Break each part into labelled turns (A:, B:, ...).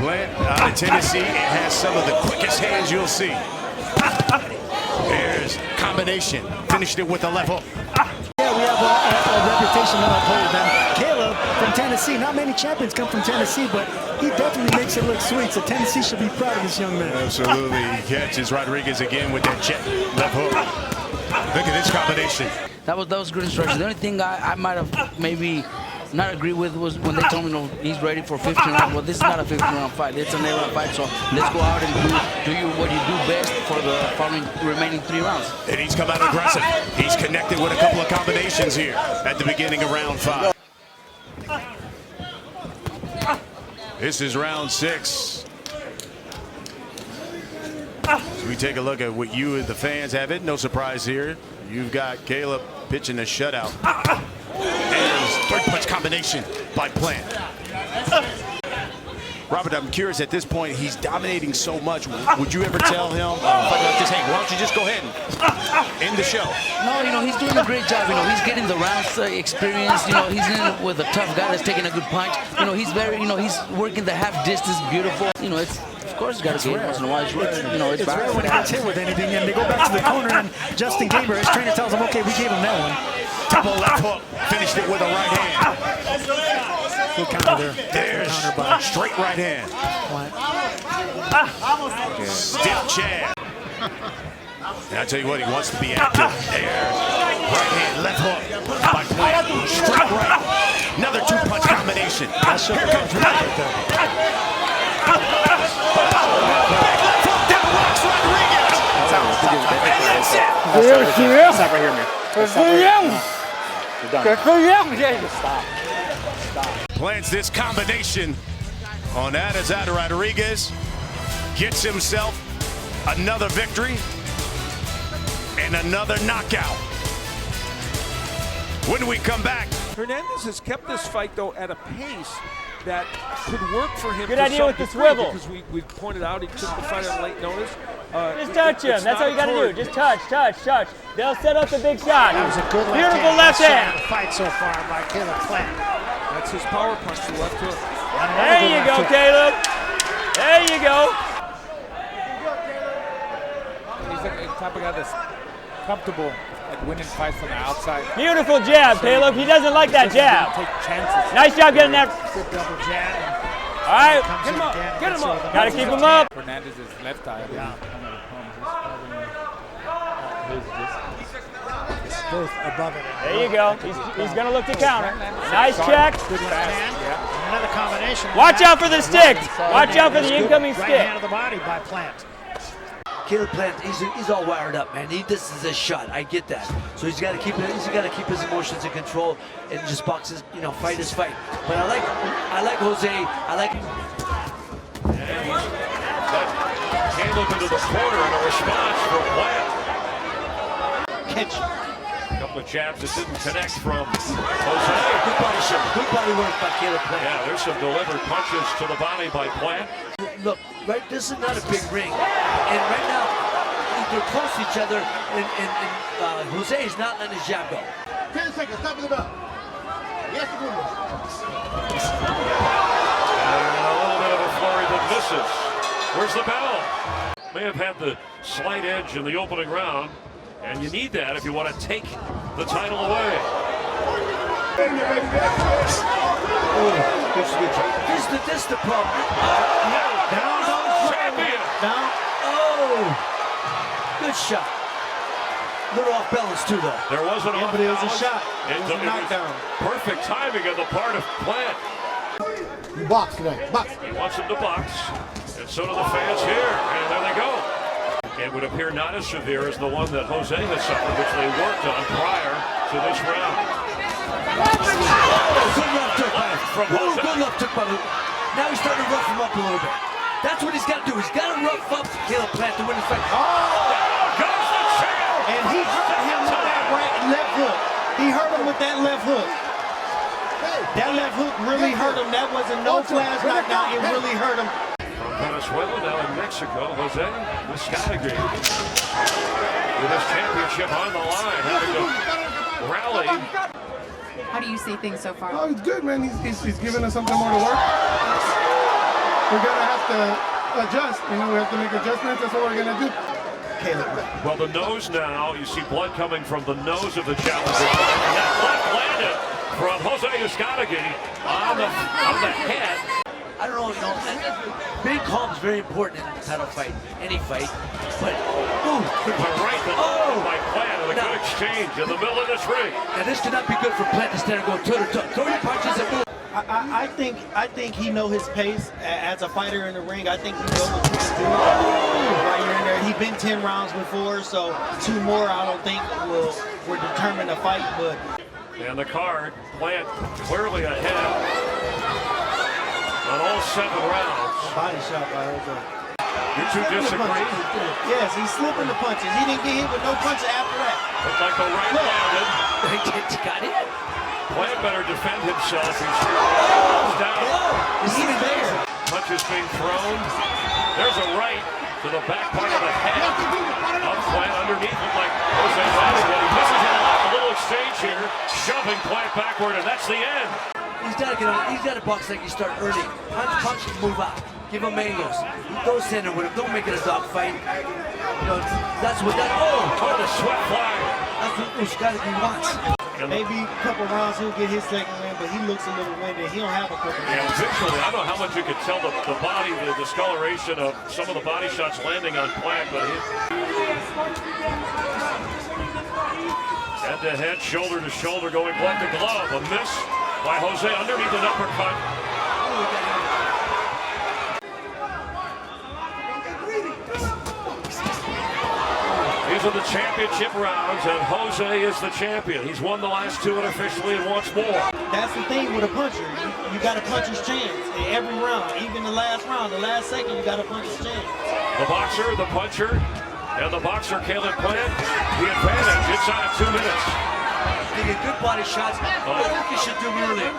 A: Plant out of Tennessee. It has some of the quickest hands you'll see. There's combination. Finished it with a left hook.
B: Yeah, we have a reputation to uphold. And Caleb from Tennessee, not many champions come from Tennessee, but he definitely makes it look sweet. So Tennessee should be proud of this young man.
A: Absolutely. He catches Rodriguez again with that jet left hook. Look at this combination.
C: That was good instruction. The only thing I might have maybe not agree with was when they told me, no, he's ready for 15 rounds. Well, this is not a 15-round fight. It's an 8-round fight. So let's go out and do what you do best for the following remaining 3 rounds.
A: And he's come out aggressive. He's connected with a couple of combinations here at the beginning of round 5. This is round 6. So we take a look at what you and the fans have it. No surprise here. You've got Caleb pitching a shutout. And third punch combination by Plant. Robert, I'm curious at this point, he's dominating so much. Would you ever tell him, just, hey, why don't you just go ahead and end the show?
C: No, he's doing a great job. He's getting the rounds experience. He's in with a tough guy that's taking a good punch. He's very, he's working the half distance beautiful. It's, of course, got to get once in a while. It's
B: rare when he gets hit with anything, and they go back to the corner, and Justin Gaber, his trainer, tells him, okay, we gave him that one.
A: Double left hook, finished it with a right hand.
B: Good counter there.
A: There's straight right hand. Stiff jab. And I tell you what, he wants to be active. There, right hand, left hook by Plant. Straight right. Another 2-punch combination. Here comes Plants this combination on Anazad Rodriguez. Gets himself another victory and another knockout. When we come back,
D: Hernandez has kept this fight, though, at a pace that could work for him.
E: Good idea with the swivel.
D: Because we've pointed out he took the fight on late notice.
E: Just touch him. That's all you got to do. Just touch. They'll set up the big shot.
F: That was a good
E: beautiful left hand.
F: Fight so far by Caleb Plant.
D: That's his power punch, the left hook.
E: There you go, Caleb. There you go.
G: He's the type of guy that's comfortable at winning fights from the outside.
E: Beautiful jab, Caleb. He doesn't like that jab.
G: Take chances.
E: Nice job getting that.
F: Good double jab.
E: All right, get him up. Get him up. Got to keep him up.
G: Hernandez's left eye.
F: Yeah. Both above it.
E: There you go. He's going to look to counter. Nice check.
F: Good left hand. Yeah. Another combination.
E: Watch out for the stick. Watch out for the incoming
F: right
E: stick.
F: hand of the body by Plant.
H: Caleb Plant, he's all wired up, man. This is a shot. I get that. So he's got to keep his emotions in control and just box his, fight his fight. But I like Jose. I like.
I: Caleb into the corner in a response from Plant.
H: Catch.
I: A couple of jabs that didn't connect from Jose.
H: Good body shot. Good body work by Caleb Plant.
I: Yeah, there's some delivered punches to the body by Plant.
H: Look, right, this is not a big ring. And right now, they're close to each other, and Jose is not letting his jab go.
J: 10 seconds, top of the bell. Yes,
I: And a little bit of a flurry that misses. Where's the bell? May have had the slight edge in the opening round, and you need that if you want to take the title away.
H: This is the problem.
I: Champion.
H: Good shot. Little off balance too, though.
I: There wasn't off
F: but it was a
I: balance.
F: shot. It was a knockdown.
I: Perfect timing on the part of Plant.
J: You box today. Box.
I: He wants him to box, and so do the fans here. And there they go. It would appear not as severe as the one that Jose has suffered, which they worked on prior to this round.
H: Good left hook.
I: From Jose.
H: Good left hook by Luke. Now he's starting to rough him up a little bit. That's what he's got to do. He's got to rough up Caleb Plant to win the fight.
I: Goes the champ!
F: And he hurt him with that left hook. He hurt him with that left hook. That left hook really hurt him. That wasn't no flash knockdown. It really hurt him.
I: From Venezuela, now in Mexico, Jose Muscatagui with his championship on the line, having to rally.
K: How do you see things so far?
J: Oh, it's good, man. He's giving us something more to work.
K: we're going to have to adjust. You know, we have to make adjustments. That's what we're going to do.
F: Caleb.
I: Well, the nose now, you see blood coming from the nose of the challenger. And that left landed from Jose Uzcategui on the head.
H: I don't know, being calm is very important in a title fight, any fight. But,
I: Right by Plant with a good exchange in the middle of this ring.
H: And this cannot be good for Plant to stand and go toe-to-toe. Throw your punches and move.
F: I think he know his pace as a fighter in the ring. I think he knows what he can do while you're in there. He's been 10 rounds before, so 2 more I don't think will determine the fight. But
I: and the card, Plant clearly ahead on all 7 rounds.
F: Body shot by Jose.
I: You two disagree?
F: Yes, he's slipping the punches. He didn't get hit with no punches after that.
I: Looked like the right landed.
H: Got hit.
I: Plant better defend himself. He's down.
H: He's even there.
I: Punches being thrown. There's a right to the back part of the head of Plant underneath it like Jose landed. He misses it off. A little exchange here, shoving Plant backward, and that's the end.
H: He's got to box like you start early. Punch, move out. Give him angles. Don't stand there with him. Don't make it a dog fight. You know, that's what that.
I: Oh, the sweat fly.
H: That's what Uzcategui wants.
F: Maybe a couple rounds he'll get his second win, but he looks a little winded. He don't have a couple rounds.
I: Yeah, visually, I don't know how much you could tell the body, the discoloration of some of the body shots landing on Plant, but head-to-head, shoulder-to-shoulder, going glove to glove. A miss by Jose underneath an uppercut. These are the championship rounds, and Jose is the champion. He's won the last 2 unofficially and wants more.
F: That's the thing with a puncher. You got to punch his chance in every round, even the last round, the last second, you got to punch his chance.
I: The boxer, the puncher, and the boxer, Caleb Plant, the advantage inside of 2 minutes.
H: They get good body shots. I think you should do early.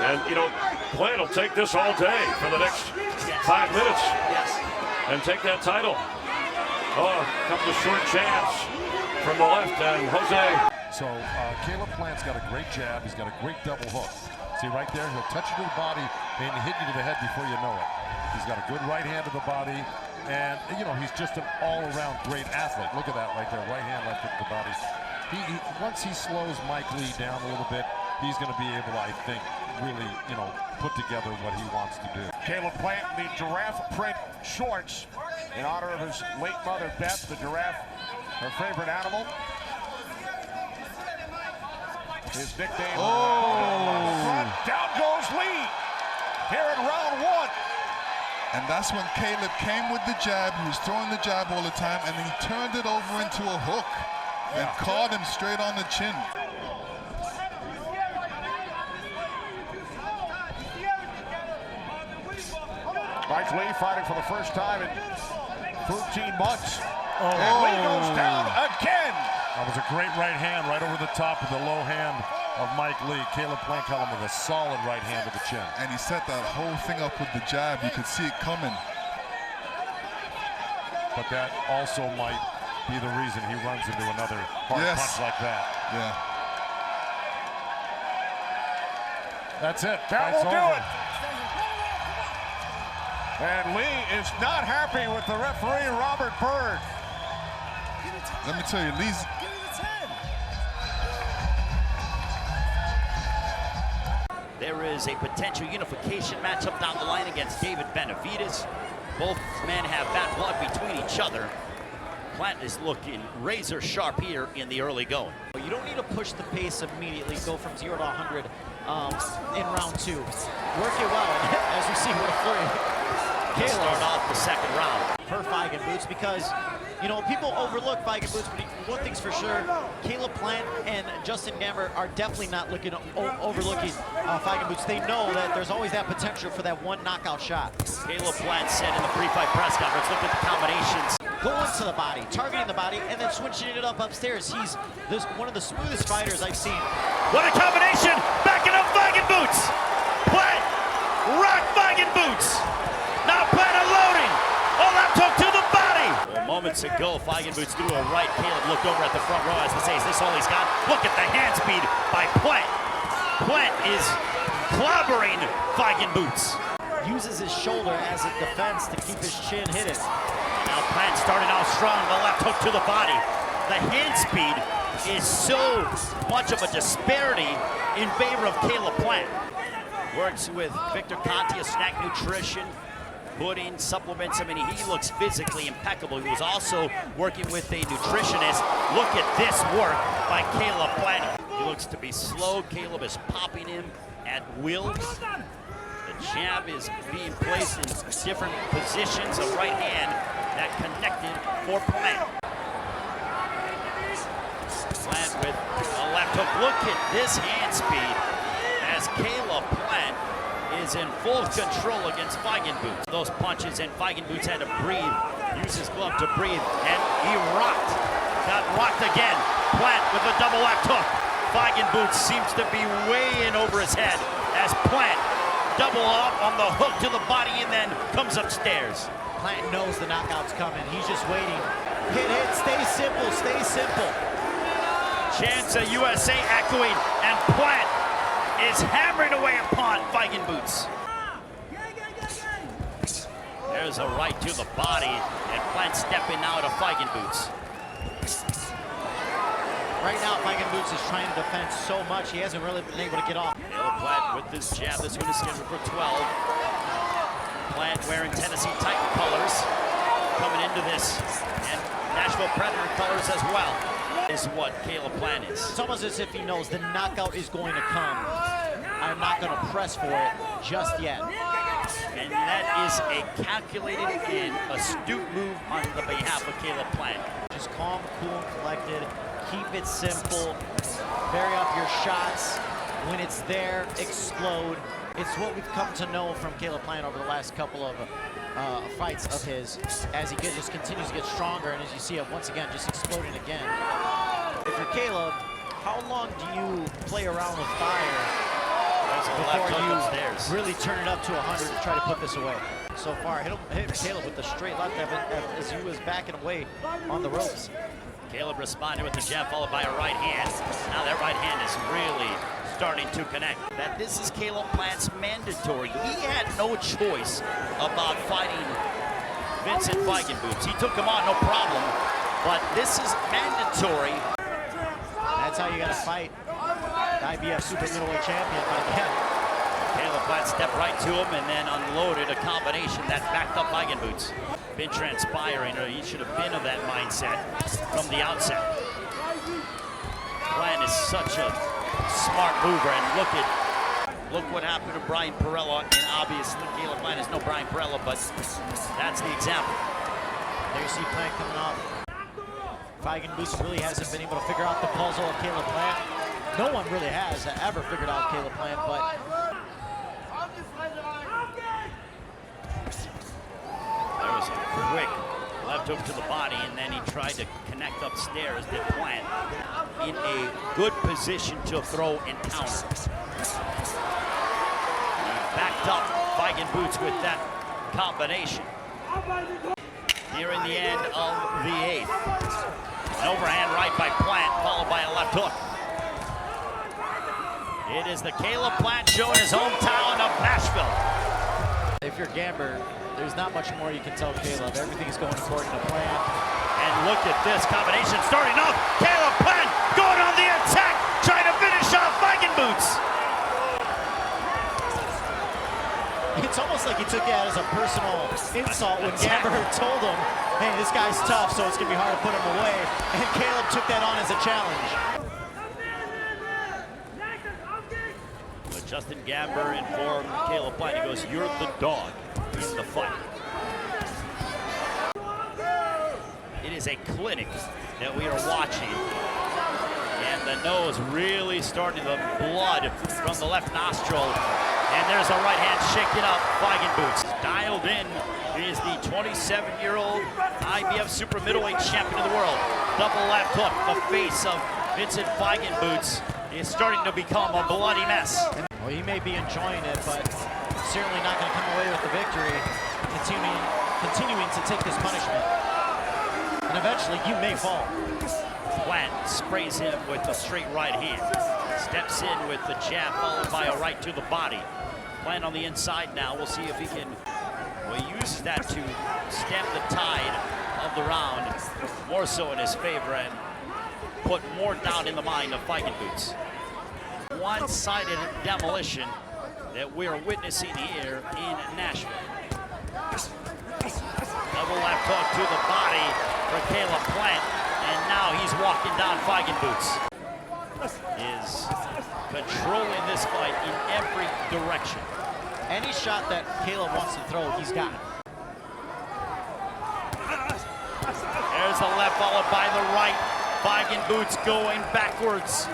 I: And, you know, Plant will take this all day for the next 5 minutes.
H: Yes.
I: And take that title. Oh, a couple of short jabs from the left, and Jose.
L: So Caleb Plant's got a great jab. He's got a great double hook. See right there, he'll touch you to the body and hit you to the head before you know it. He's got a good right hand to the body, and you know he's just an all-around great athlete. Look at that right there, right hand, left hook to the body. Once he slows Mike Lee down a little bit, he's going to be able to, I think, really, you know, put together what he wants to do.
M: Caleb Plant in the giraffe print shorts in honor of his late mother, Beth, the giraffe, her favorite animal. His nickname. Down goes Lee here in round 1.
N: And that's when Caleb came with the jab. He was throwing the jab all the time, and then he turned it over into a hook and caught him straight on the chin.
M: Mike Lee fighting for the first time in 13 months. And Lee goes down again.
L: That was a great right hand right over the top of the low hand of Mike Lee. Caleb Plant caught him with a solid right hand to the chin.
N: And he set that whole thing up with the jab. You could see it coming.
L: But that also might be the reason he runs into another hard punch like that.
N: Yeah.
L: That's it.
M: That
L: That's
M: will do
L: over.
M: it. And Lee is not happy with the referee, Robert Bird.
N: Let me tell you, Lee's...
O: There is a potential unification matchup down the line against David Benavidez. Both men have bad blood between each other. Plant is looking razor sharp here in the early going.
P: You don't need to push the pace immediately, go from 0 to 100 in round 2. Work it well, as we see with a flurry.
O: Start off the second round.
P: Per Feigen Boots, because, you know, people overlook Feigen Boots, but one thing's for sure, Caleb Plant and Justin Gamber are definitely not overlooking Feigen Boots. They know that there's always that potential for that one knockout shot.
O: Caleb Plant said in the pre-fight press conference, look at the combinations.
P: Going to the body, targeting the body, and then switching it up upstairs. He's one of the smoothest fighters I've seen.
O: What a combination! Backing up Feigen Boots! Plant! Rock Feigen Boots! Now Plant unloading! Oh, left hook to the body! Well, moments ago, Feigen Boots threw a right. Caleb looked over at the front row as to say, is this all he's got? Look at the hand speed by Plant. Plant is clobbering Feigen Boots.
P: You uses his shoulder as a defense to keep his chin hidden. Now Plant starting out strong, the left hook to the body. The hand speed is so much of a disparity in favor of Caleb Plant. Works with Victor Conti, a Snack Nutrition, pudding, supplements. I mean, he looks physically impeccable. He was also working with a nutritionist. Look at this work by Caleb Plant. He looks to be slow. Caleb is popping him at will. The jab is being placed in different positions. A right hand that connected for Plant. Plant with a left hook. Look at this hand speed as Caleb Plant is in full control against Feigenbutz. Those punches, and Feigenbutz had to breathe, use his glove to breathe, and he rocked. Got rocked again. Plant with a double left hook. Feigenbutz seems to be way in over his head as Plant double up on the hook to the body and then comes upstairs.
F: Plant knows the knockout's coming. He's just waiting. Hit, stay simple, stay simple.
O: Chance of USA echoing, and Plant is hammering away upon Feigenbutz. There's a right to the body, and Plant stepping now to Feigenbutz.
F: Right now, Feigenbutz is trying to defend so much, he hasn't really been able to get off.
O: Caleb Plant with this jab. This one is scheduled for 12. Plant wearing Tennessee Titan colors, coming into this, and Nashville Predator colors as well, is what Caleb Plant is.
F: It's almost as if he knows the knockout is going to come. I'm not going to press for it just yet.
O: And that is a calculated and astute move on the behalf of Caleb Plant.
F: Just calm, cool, and collected. Keep it simple. Vary up your shots. When it's there, explode. It's what we've come to know from Caleb Plant over the last couple of fights of his, as he just continues to get stronger, and as you see it once again, just exploding again. If you're Caleb, how long do you play around with fire before you really turn it up to 100 to try to put this away? So far, hit Caleb with the straight left as he was backing away on the ropes.
O: Caleb responded with the jab followed by a right hand. Now that right hand is really starting to connect. That this is Caleb Plant's mandatory. He had no choice about fighting Vincent Feigenbutz. He took him on, no problem, but this is mandatory.
F: That's how you gotta fight the IBF super middleweight champion, but again,
O: Caleb Plant stepped right to him and then unloaded a combination that backed up Feigenbutz. Been transpiring, or he should have been of that mindset from the outset. Plant is such a smart mover, and look what happened to Brian Perella, and obviously Caleb Plant is no Brian Perella, but that's the example.
F: There you see Plant coming off. Feigenbutz really hasn't been able to figure out the puzzle of Caleb Plant. No one really has ever figured out Caleb Plant, but
O: there was a quick left hook to the body, and then he tried to connect upstairs. Did Plant in a good position to throw and counter. He backed up Feigenbutz with that combination. Here in the end of the 8th. An overhand right by Plant, followed by a left hook. It is the Caleb Plant show in his hometown of Nashville.
F: If you're Gamber, there's not much more you can tell Caleb. Everything is going according to plan.
O: And look at this combination starting off. Caleb Plant going on the attack, trying to finish off Feigenbutz.
F: It's almost like he took that as a personal insult when Gamber told him, hey, this guy's tough, so it's going to be hard to put him away. And Caleb took that on as a challenge.
O: But Justin Gamber informed Caleb Plant, he goes, you're the dog in the fight. It is a clinic that we are watching. And the nose really starting the blood from the left nostril. And there's a right hand shaking up Feigenbutz. Dialed in is the 27-year-old IBF super middleweight champion of the world. Double left hook, the face of Vincent Feigenbutz is starting to become a bloody mess.
F: Well, he may be enjoying it, but certainly not going to come away with the victory, continuing to take this punishment. And eventually, you may fall.
O: Plant sprays him with a straight right hand. Steps in with the jab, followed by a right to the body. Plant on the inside now. We'll see if he can, well, he uses that to stem the tide of the round, more so in his favor, and put more doubt in the mind of Feigenboots. One-sided demolition that we are witnessing here in Nashville. Double left hook to the body for Caleb Plant, and now he's walking down Feigenboots. Is controlling this fight in every direction.
P: Any shot that Caleb wants to throw, he's got it.
O: There's the left followed by the right. Feigenboots going backwards.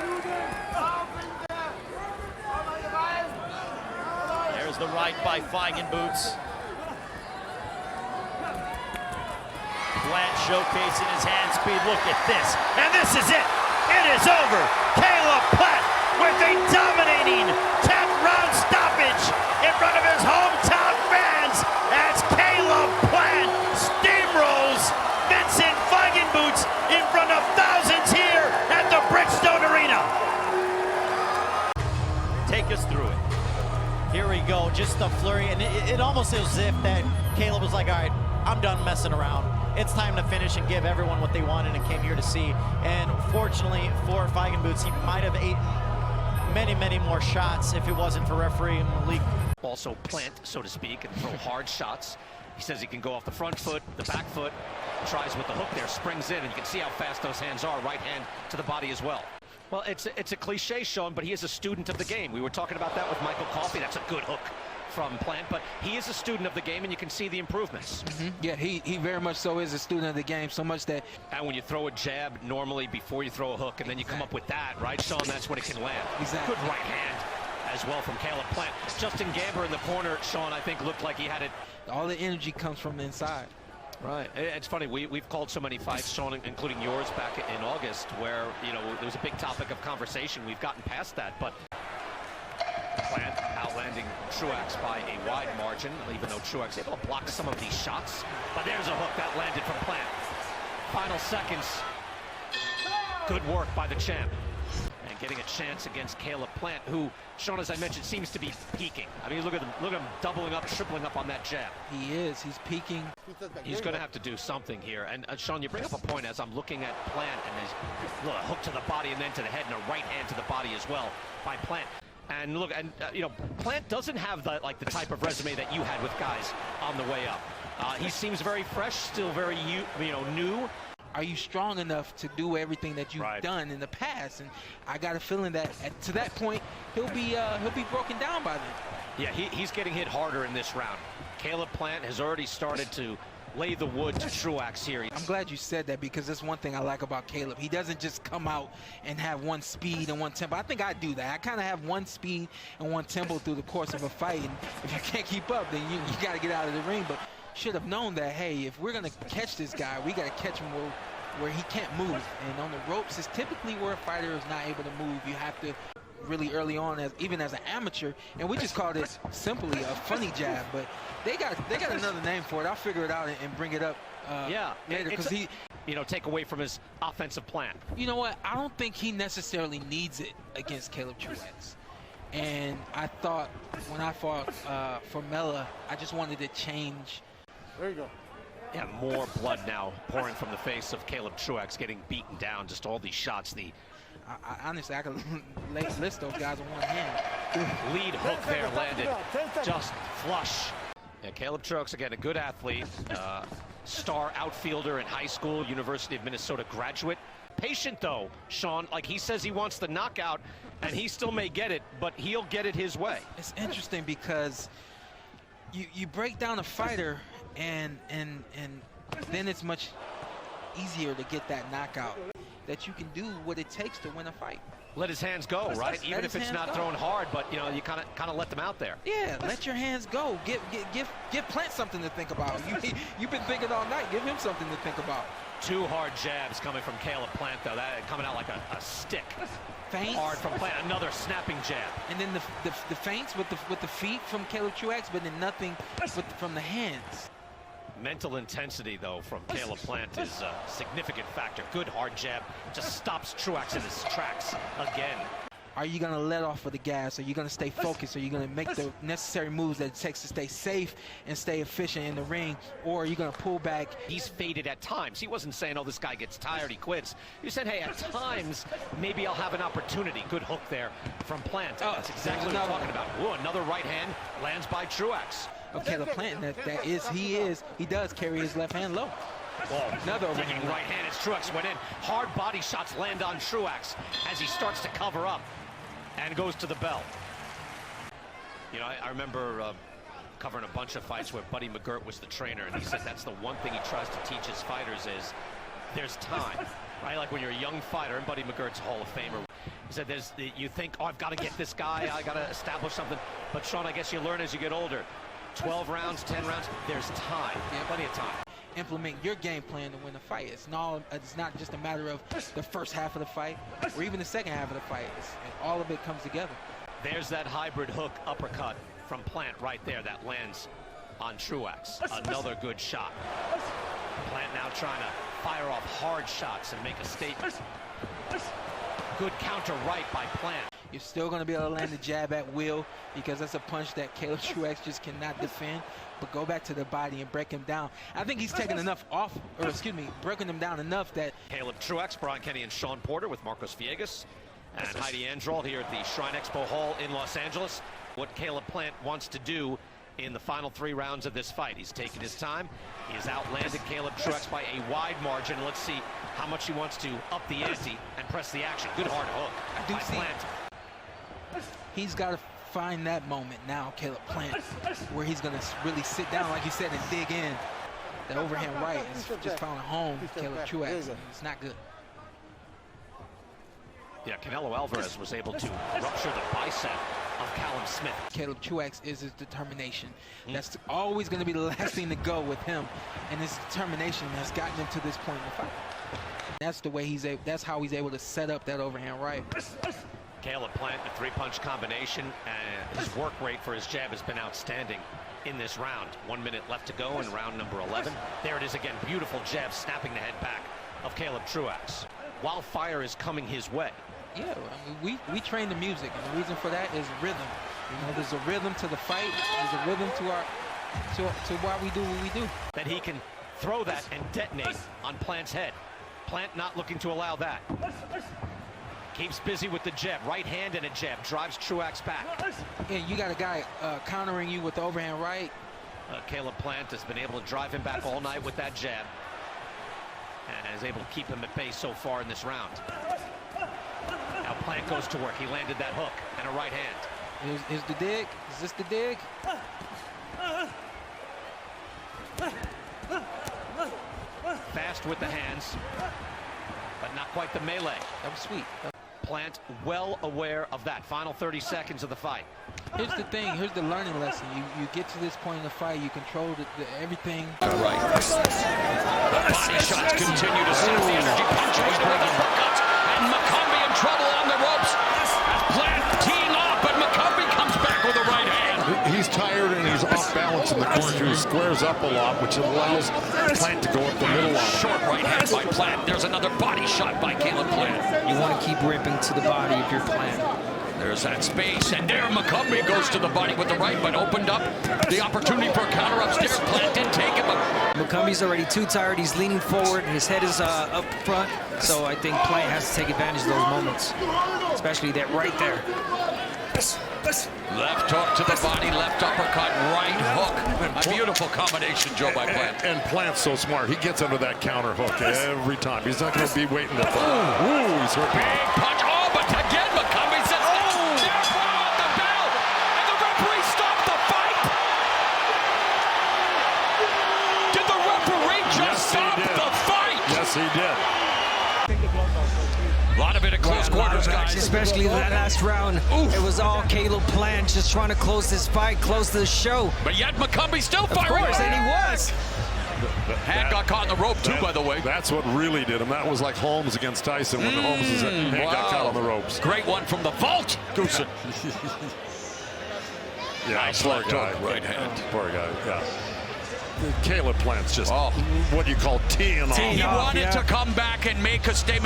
O: There's the right by Feigenboots. Plant showcasing his hand speed. Look at this. And this is it. It is over. Caleb Plant with a dominating 10th round stoppage in front of his hometown fans as Caleb Plant steamrolls Vincent Feigenboots in front of thousands here at the Bridgestone Arena. Take us through it.
P: Here we go, just a flurry, and it almost is as if that Caleb was like, all right, I'm done messing around. It's time to finish and give everyone what they wanted and came here to see. And fortunately for Feigenboots, he might have eaten many, many more shots if it wasn't for referee Malik.
Q: Also plant, so to speak, and throw hard shots. He says he can go off the front foot, the back foot, tries with the hook there, springs in, and you can see how fast those hands are, right hand to the body as well. Well, it's a cliche, Sean, but he is a student of the game. We were talking about that with Michael Coffey. That's a good hook from Plant, but he is a student of the game, and you can see the improvements.
C: Yeah, he very much so is a student of the game, so much that...
Q: And when you throw a jab normally before you throw a hook, and then you come up with that, right, Sean, that's when it can land.
C: Exactly.
Q: Good right hand as well from Caleb Plant. Justin Gamber in the corner, Sean, I think looked like he had it.
C: All the energy comes from the inside.
Q: Right. It's funny, we've called so many fights, Sean, including yours back in August, where, you know, there was a big topic of conversation. We've gotten past that, but Plant outlanding Truax by a wide margin, even though Truax able to block some of these shots. But there's a hook that landed from Plant. Final seconds. Good work by the champ. And getting a chance against Caleb Plant, who, Sean, as I mentioned, seems to be peaking. I mean, look at him doubling up, tripling up on that jab.
C: He is. He's peaking.
Q: He's going to have to do something here. And Sean, you bring up a point as I'm looking at Plant, and there's a hook to the body and then to the head, and a right hand to the body as well by Plant. And look, and you know, Plant doesn't have the type of resume that you had with guys on the way up. He seems very fresh, still very new.
C: Are you strong enough to do everything that you've done in the past? And I got a feeling that to that point he'll be broken down by then.
Q: Yeah, he's getting hit harder in this round. Caleb Plant has already started to lay the wood to Truax here.
C: I'm glad you said that, because that's one thing I like about Caleb. He doesn't just come out and have one speed and one tempo. I think I do that. I kind of have one speed and one tempo through the course of a fight. And if you can't keep up, then you got to get out of the ring. But should have known that, hey, if we're going to catch this guy, we got to catch him where he can't move. And on the ropes is typically where a fighter is not able to move. You have to really early on, even as an amateur, and we just called it simply a funny jab, but they got another name for it. I'll figure it out and bring it up later, because he,
Q: take away from his offensive plan.
C: You know what? I don't think he necessarily needs it against Caleb Truax. And I thought when I fought for Mella, I just wanted to change.
J: There you go.
Q: Yeah, more blood now pouring from the face of Caleb Truax, getting beaten down. Just all these shots.
C: Honestly, I could list those guys on one hand.
Q: Lead hook there landed, just flush. Yeah, Caleb Truax, again, a good athlete, star outfielder in high school, University of Minnesota graduate. Patient though, Sean, like he says he wants the knockout, and he still may get it, but he'll get it his way.
C: It's interesting because you break down a fighter, and then it's much easier to get that knockout. That you can do what it takes to win a fight.
Q: Let his hands go, right? Even if it's not thrown hard, but you kind of let them out there.
C: Yeah, let your hands go. Give Plant something to think about. You've been thinking all night. Give him something to think about.
Q: Two hard jabs coming from Caleb Plant, though. That coming out like a stick.
C: Feints.
Q: Hard from Plant. Another snapping jab.
C: And then the feints with the feet from Caleb Truax, but then nothing from the hands.
Q: Mental intensity, though, from Caleb Plant is a significant factor. Good hard jab. Just stops Truax in his tracks again.
R: Are you going to let off of the gas? Are you going to stay focused? Are you going to make the necessary moves that it takes to stay safe and stay efficient in the ring? Or are you going to pull back?
Q: He's faded at times. He wasn't saying, oh, this guy gets tired, he quits. He said, hey, at times, maybe I'll have an opportunity. Good hook there from Plant. That's exactly what I'm talking about. Ooh, another right hand lands by Truex.
R: Okay, the Plant, he does carry his left hand low.
Q: Oh, another digging right hand as Truex went in. Hard body shots land on Truex as he starts to cover up and goes to the bell. You know, I remember covering a bunch of fights where Buddy McGirt was the trainer, and he said that's the one thing he tries to teach his fighters is there's time, right? Like when you're a young fighter, and Buddy McGirt's a Hall of Famer. He said you think, oh, I've got to get this guy, I got to establish something. But Sean, I guess you learn as you get older. 12 rounds, 10 rounds, there's time, plenty of time.
R: Implement your game plan to win the fight. It's not just a matter of the first half of the fight or even the second half of the fight. All of it comes together.
Q: There's that hybrid hook uppercut from Plant right there that lands on Truex. Another good shot. Plant now trying to fire off hard shots and make a statement. Good counter right by Plant.
R: You're still going to be able to land the jab at will because that's a punch that Caleb Truex just cannot defend. But go back to the body and break him down. I think he's taken enough off, or excuse me, broken him down enough that...
Q: Caleb Truex, Brian Kenny, and Sean Porter with Marcos Villegas and Heidi Androld here at the Shrine Expo Hall in Los Angeles. What Caleb Plant wants to do in the final 3 rounds of this fight. He's taken his time. He has outlanded Caleb Truex by a wide margin. Let's see how much he wants to up the ante and press the action. Good hard hook by Plant.
R: He's got to find that moment now, Caleb Plant, where he's going to really sit down, like you said, and dig in. That overhand right has just found a home, Caleb Truex. It's not good.
Q: Yeah, Canelo Alvarez was able to rupture the bicep of Callum Smith.
R: Caleb Truex is his determination. That's always going to be the last thing to go with him, and his determination has gotten him to this point in the fight. That's the way that's how he's able to set up that overhand right.
Q: Caleb Plant, a 3-punch combination, and his work rate for his jab has been outstanding in this round. 1 minute left to go in round number 11. There it is again, beautiful jab snapping the head back of Caleb Truex. While fire is coming his way.
R: Yeah, I mean, we train the music, and the reason for that is rhythm. You know, there's a rhythm to the fight. There's a rhythm to why we do what we do.
Q: That he can throw that and detonate on Plant's head. Plant not looking to allow that. Keeps busy with the jab, right hand and a jab, drives Truex back.
R: Yeah, you got a guy countering you with the overhand right.
Q: Caleb Plant has been able to drive him back all night with that jab, and is able to keep him at bay so far in this round. Now Plant goes to work. He landed that hook and a right hand.
R: Here's the dig. Is this the dig?
Q: Fast with the hands, but not quite the melee.
R: That was sweet.
Q: Plant well aware of that. Final 30 seconds of the fight.
R: Here's the thing. Here's the learning lesson. You get to this point in the fight, you control everything.
I: Right. The body shots continue to sap the energy. Punch right into the uppercuts. And McCombie in trouble on the ropes. As Plant teeing off, but McCombie comes back with a right hand.
M: He's tired and he's off balance in the corner. He squares up a lot, which allows Plant to go up the middle line.
I: Short right hand by Plant. There's another body shot by Caleb Plant.
E: You want to keep ripping to the body if you're Plant.
I: There's that space, and there McCombie goes to the body with the right, but opened up the opportunity for a counter upstairs. Plant didn't take him.
E: McCombie's already too tired. He's leaning forward. His head is up front. So I think Plant has to take advantage of those moments, especially that right there.
I: Left hook to the body, left uppercut, right hook. A beautiful combination, Joe, by Plant.
M: And Plant's so smart. He gets under that counter hook every time. He's not going to be waiting there for ooh, he's hurt.
I: Big punch. Oh, but again, McCombie says, therefore on the bell. And the referee stopped the fight. Did the referee just stop the fight?
M: Yes, he did.
I: A lot of it at close quarters, guys.
E: Especially that last round. Oof. It was all Caleb Plant just trying to close this fight, close the show.
I: But yet McCombie still firing.
E: Of course, and he was.
I: Hand got caught in the rope, too, by the way.
M: That's what really did him. That was like Holmes against Tyson when Holmes' hand got caught on the ropes.
I: Great one from the vault, Goosen.
M: Yeah,
I: nice
M: poor
I: left
M: guy.
I: hook, right hand.
M: Poor guy, yeah. Caleb Plant's just what you call teeing off.
I: He wanted to come back and make a statement.